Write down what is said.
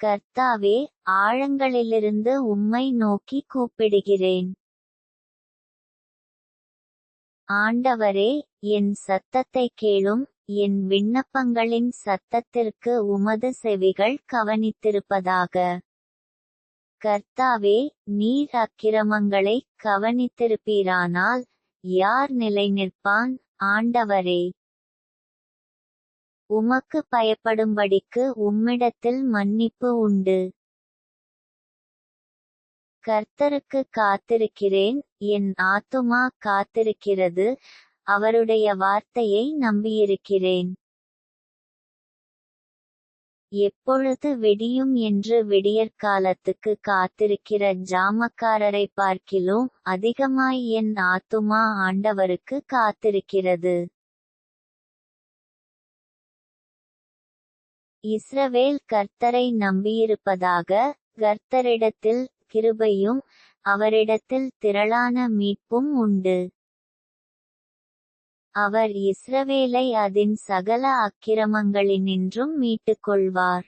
கர்த்தாவே, ஆழங்களிலிருந்து உம்மை நோக்கி கூப்பிடுகிறேன். ஆண்டவரே, என் சத்தத்தைக் கேளும். என் விண்ணப்பங்களின் சத்தத்திற்கு உமது செவிகள் கவனித்திருப்பதாக. கர்த்தாவே, நீர் அக்கிரமங்களைக் கவனித்திருப்பீரானால் யார் நிலைநிற்பான்? ஆண்டவரே, உமக்கு பயப்படும்படிக்கு உம்மிடத்தில் மன்னிப்பு உண்டு. கர்த்தருக்கு காத்திருக்கிறேன், என் ஆத்துமா காத்திருக்கிறது, அவருடைய வார்த்தையை நம்பியிருக்கிறேன். எப்பொழுது விடியும் என்று விடியற்காலத்துக்கு காத்திருக்கிற ஜாமக்காரரை பார்க்கிலும் அதிகமாய் என் ஆத்துமா ஆண்டவருக்கு காத்திருக்கிறது. இஸ்ரவேல் கர்த்தரை நம்பியிருப்பதாக. கர்த்தரிடத்தில் கிருபையும் அவரிடத்தில் திரளான மீட்பும் உண்டு. அவர் இஸ்ரவேலை அதின் சகல அக்கிரமங்களினின்றும் மீட்டுக்கொள்வார்.